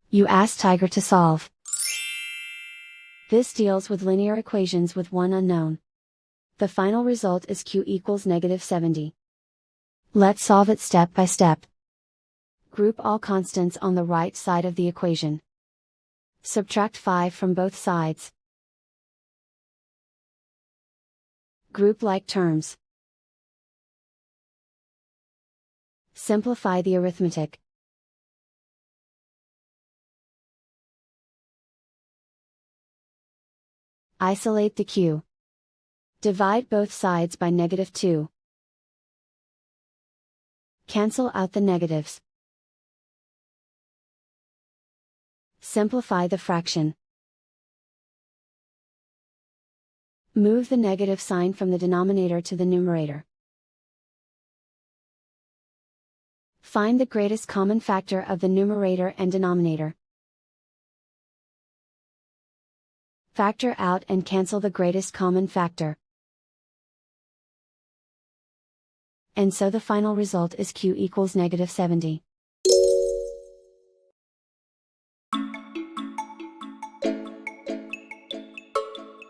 You ask Tiger to solve. This deals with linear equations with one unknown. The final result is q equals -70. Let's solve it step by step. Group all constants on the right side of the equation. Subtract 5 from both sides. Group like terms. Simplify the arithmetic. Isolate the q. Divide both sides by -2. Cancel out the negatives. Simplify the fraction. Move the negative sign from the denominator to the numerator. Find the greatest common factor of the numerator and denominator. Factor out and cancel the greatest common factor. And so the final result is q equals -70.